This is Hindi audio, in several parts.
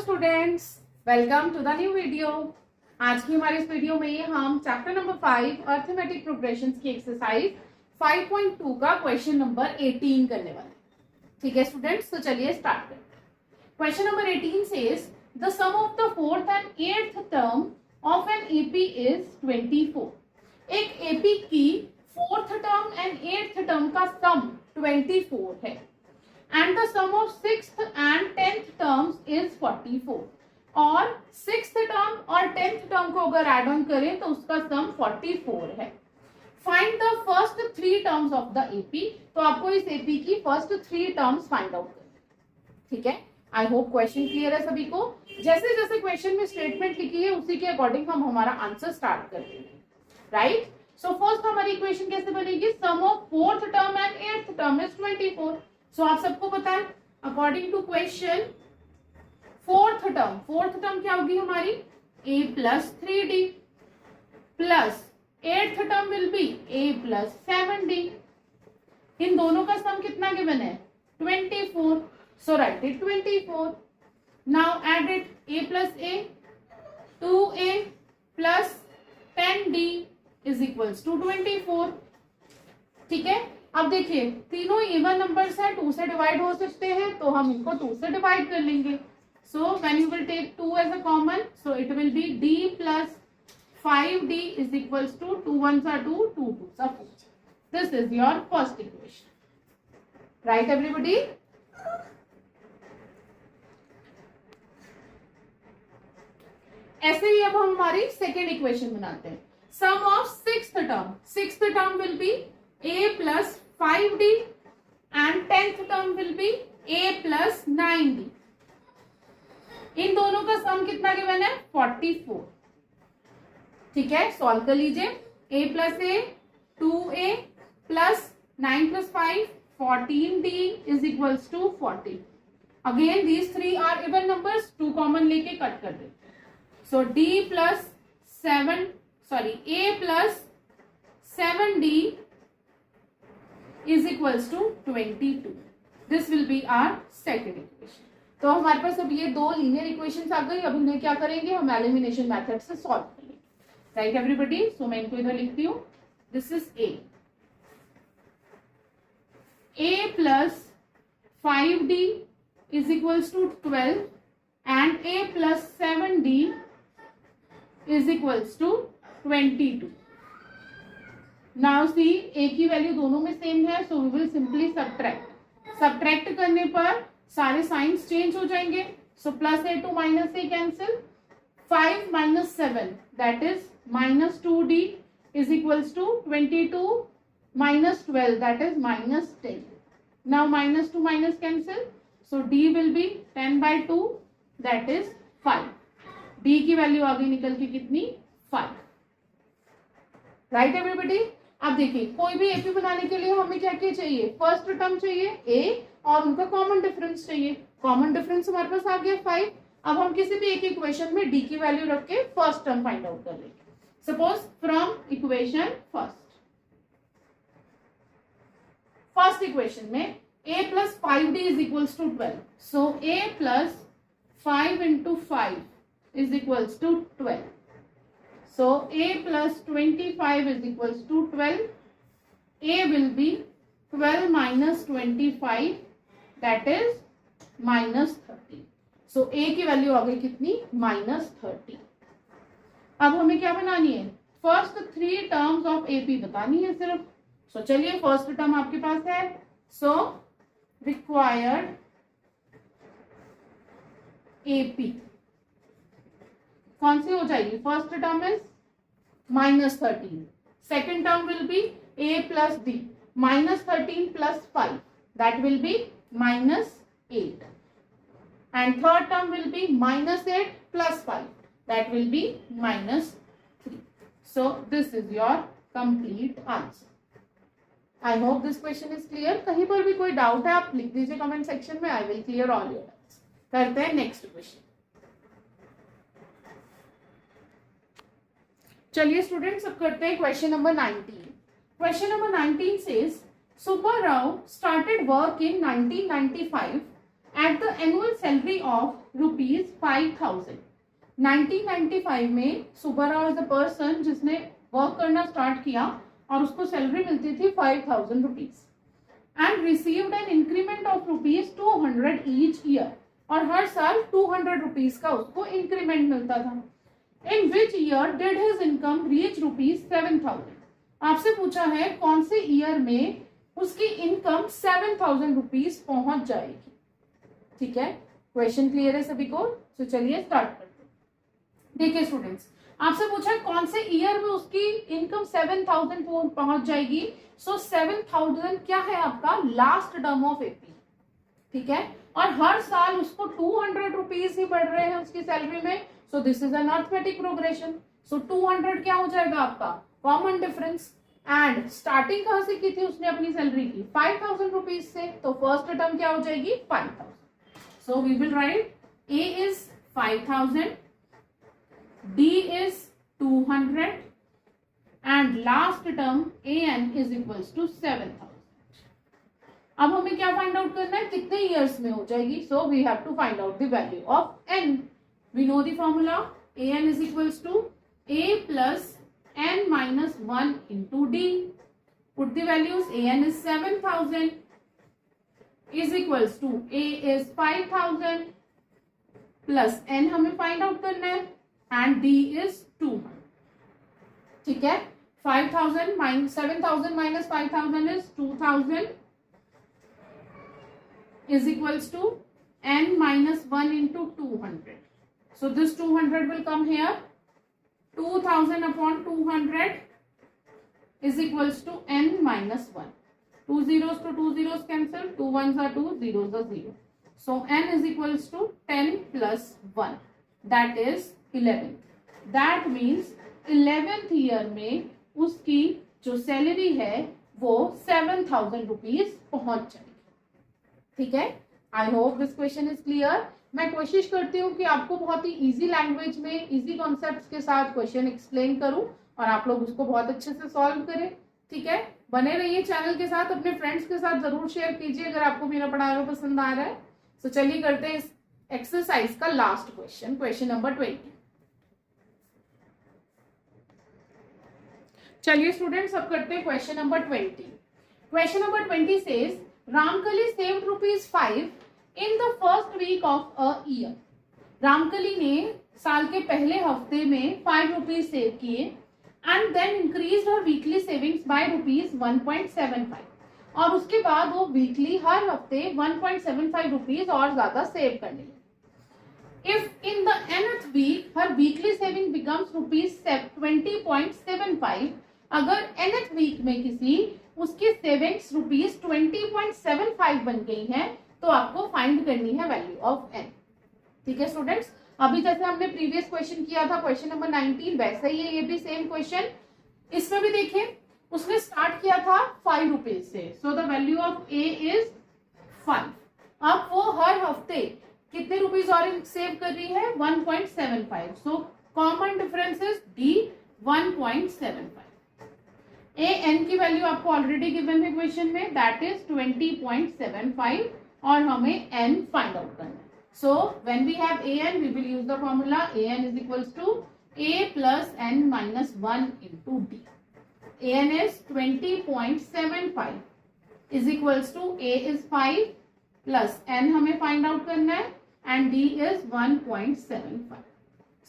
Students, welcome to the new video. आज की हमारे इस वीडियो में हम चैप्टर नंबर 5 अर्थमेटिक प्रोग्रेशंस की एक्सरसाइज 5.2 का क्वेश्चन नंबर 18 करने वाले हैं। ठीक है स्टूडेंट्स, तो चलिए स्टार्ट करते हैं। Question number 18 says the sum of the fourth and eighth term of an AP is 24। एक एपी की fourth term and eighth term का सम 24 है and the sum of sixth and tenth terms is 44 और सिक्स्थ टर्म और टेंथ टर्म को अगर एड ऑन करें तो उसका सम 44 है। Find the first three terms of the AP, तो आपको इस एपी की first three terms find out करनी। ठीक है, आई होप क्वेश्चन क्लियर है सभी को। जैसे जैसे क्वेश्चन में स्टेटमेंट लिखी है उसी के अकॉर्डिंग हम हमारा आंसर स्टार्ट करते हैं। राइट, सो फर्स्ट हमारी इक्वेशन कैसे बनेगी? Sum of fourth term and eighth term is 24। So आप सबको पता है according to question fourth term क्या होगी हमारी? a plus 3d plus eighth term will be a plus 7d। इन दोनों का सम कितना गिवन है? 24। So right it 24। Now add it a plus a 2a plus 10d is equals to 24। ठीक है, अब देखिए तीनों इवन नंबर्स हैं, 2 से डिवाइड हो सकते हैं तो हम इनको 2 से डिवाइड कर लेंगे। So when you will take 2 as a common, so it will be d plus 5d is equals to 2 1s are 2, 2 2s are 4। This is your first equation. Right everybody? ऐसे ही अब हम हमारी सेकेंड इक्वेशन बनाते हैं। Sum of sixth term will be a plus 5d and 10th term will be a plus 9d। इन दोनों का सम कितना गिवन है? 44। ठीक है, सॉल्व कर लीजिए। a plus a 2a plus 9 plus 5 14d is equals to 40। Again these three are even numbers, 2 common लेके कट कर दे। So d plus 7 a plus 7d is equals to 22। This will be our second equation। तो हमारे पास अब ये दो लीनियर इक्वेशंस आ गई। अब इन्हें क्या करेंगे? हम एलिमिनेशन मेथड से सॉल्व करेंगे। Right everybody? सो मैं इनको इधर लिखती हूँ। This is a plus 5d is equals to 12 and a plus 7d is equals to 22। Now see, a की वैल्यू दोनों में सेम है, so we will simply subtract करने पर सारे साइंस चेंज हो जाएंगे। So plus a to minus a cancel, 5 minus 7 that is minus 2d is equals to 22 minus 12 that is minus 10। Now minus two minus cancel, so d will be 10/2 that is 5। d की वैल्यू आगे निकल के कितनी? 5। Right everybody? अब देखिए कोई भी एपी बनाने के लिए हमें क्या क्या चाहिए? फर्स्ट टर्म चाहिए a और उनका कॉमन डिफरेंस चाहिए। कॉमन डिफरेंस हमारे पास आ गया 5। अब हम किसी भी एक इक्वेशन में d की वैल्यू रख के फर्स्ट टर्म फाइंड आउट कर लेंगे। Suppose from equation first equation में a plus 5d is equals to 12। So a plus 5 into 5 is equals to 12। So a plus 25 is equals to 12. A will be 12 minus 25 that is minus 30. So a की वैल्यू आ गई कितनी? minus 30। अब हमें क्या बनानी है? First three terms of AP बतानी है सिर्फ। सो चलिए फर्स्ट टर्म आपके पास है। सो रिक्वायर्ड AP कौन सी हो जाएगी? First term is minus 13। Second term will be a plus d minus 13 plus 5 that will be minus 8 and third term will B minus 8 plus 5 that will be minus 3। So this is your complete answer. I hope this question is clear. कहीं पर भी कोई डाउट है आप लिख दीजिए कमेंट सेक्शन में। I will clear all your doubts. करते हैं नेक्स्ट क्वेश्चन। चलिए स्टूडेंट्स अब करते हैं question number 19। Question number 19 says Subba Rao started work in 1995 at the annual salary of ₹5,000। 1995 में सुब्बाराव इज अ पर्सन जिसने वर्क करना स्टार्ट किया और उसको सैलरी मिलती थी ₹5,000 and received an increment of ₹200 each year, और हर साल ₹200 का उसको इंक्रीमेंट मिलता था। In which year did his income reach ₹7,000। आपसे पूछा है कौन से ईयर में उसकी इनकम ₹7,000 पहुंच जाएगी। ठीक है, क्वेश्चन क्लियर है सभी को? तो चलिए स्टार्ट करते हैं। देखिए स्टूडेंट्स, आपसे पूछा है कौन से ईयर में उसकी इनकम 7,000 पहुंच जाएगी। सो 7,000 क्या है आपका लास्ट टर्म ऑफ एपी। ठीक है, और हर साल उसको ₹200 ही बढ़ रहे हैं उसकी सैलरी में। So this is an arithmetic progression. So 200 क्या हो जाएगा आपका कॉमन डिफरेंस। एंड स्टार्टिंग कहां से की थी उसने अपनी सैलरी की ₹5,000 से, तो फर्स्ट टर्म क्या हो जाएगी 5,000। So we will write a is 5,000, d is 200 and last term a n is equals to 7,000। अब हमें क्या फाइंड आउट करना है, कितने ईयर्स में हो जाएगी। So we have to find out the value of n. We know the formula, a n is equals to a plus n minus 1 into d. Put the values. an is 7,000 is equals to a is 5,000 plus n हमें find out करना है and d is 200. ठीक है, 5,000 minus 7,000 minus 5,000 is 2,000 is equals to n minus 1 into 200. So this 200 will come here. 2,000 upon 200 is equals to n minus 1. 2 zeros to 2 zeros cancel. 2 ones are 2, zeros are 0. So n is equals to 10 plus 1. That is 11. That means 11th year में उसकी जो सैलरी है वो ₹7,000 पहुंच जाएगी। ठीक है, आई hope this question is clear. मैं कोशिश करती हूँ कि आपको बहुत ही इजी लैंग्वेज में इजी कॉन्सेप्ट्स के साथ क्वेश्चन एक्सप्लेन करूं और आप लोग उसको बहुत अच्छे से सॉल्व करें। ठीक है, बने रहिए चैनल के साथ, अपने फ्रेंड्स के साथ जरूर शेयर कीजिए अगर आपको मेरा पढ़ाया हुआ पसंद आ रहा है। तो चलिए करते हैं इस एक्सरसाइज का लास्ट क्वेश्चन, क्वेश्चन नंबर 20। चलिए स्टूडेंट्स अब करते हैं question number 20। Question number 20 says Ramkali saved ₹5 in the first week of a year. Ramkali ने साल के पहले हफ्ते में ₹5 सेव किए and then increase her weekly savings by ₹1.75, और उसके बाद वो वीकली हर हफ्ते ₹1.75 और ज्यादा सेव करने लगी। If in the nth week her weekly saving becomes ₹20.75, अगर nth वीक में किसी उसकी सेविंग्स ₹20.75 बन गई है तो आपको फाइंड करनी है वैल्यू ऑफ n। ठीक है स्टूडेंट्स, अभी जैसे हमने प्रीवियस क्वेश्चन किया था क्वेश्चन नंबर 19, वैसा ही है ये भी सेम क्वेश्चन। इसमें भी देखिए उसने स्टार्ट किया था ₹5 से, so the value of a is 5। अब वो हर हफ्ते कितने रुपीज और सेव कर रही है 1.75, so common difference is d 1.75। A n की वैल्यू आपको ऑलरेडी गिवन है क्वेश्चन में, दैट इज 20.75 और हमें n फाइंड आउट करना है। So when we have a n we will use the formula a n is equals to a plus n minus 1 into d. a n is 20.75 is equals to a is 5 plus n हमें फाइंड आउट करना है and d is 1.75.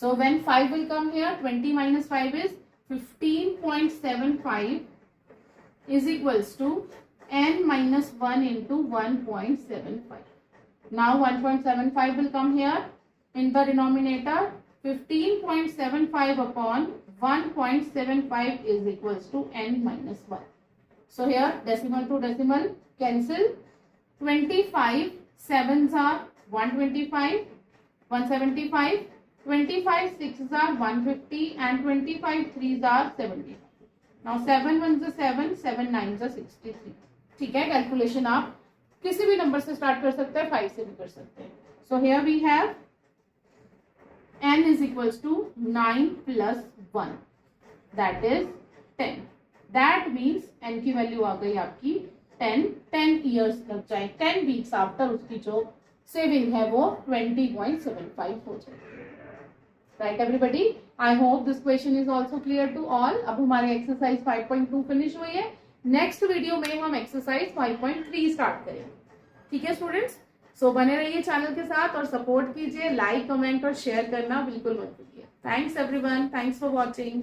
So when 5 will come here, 20 minus 5 is 15.75 is equals to n minus 1 into 1.75. Now 1.75 will come here in the denominator. 15.75 upon 1.75 is equals to n minus 1. So here decimal to decimal cancel. 25 sevens are 125, 175. 25 sixes are 150 and 25 threes are 75. Now 7 ones are 7, 7 nines are 63. ठीक है, कैलकुलेशन आप किसी भी नंबर से स्टार्ट कर सकते हैं, 5 से भी कर सकते हैं। So here we have n is equals to 9 plus 1, that is 10. That means n की वैल्यू आ गई आपकी 10 ईयर्स लग जाए 10 वीक्स आफ्टर उसकी जो सेविंग है वो 20.75 हो जाएगी। Right everybody, I hope this question is also clear to all. अब हमारी एक्सरसाइज 5.2 फिनिश हुई है। नेक्स्ट वीडियो में हम एक्सरसाइज 5.3 स्टार्ट करेंगे। ठीक है स्टूडेंट्स, सो बने रहिए चैनल के साथ और सपोर्ट कीजिए। लाइक, कमेंट और शेयर करना बिल्कुल मत भूलिए। Thanks everyone, thanks for watching.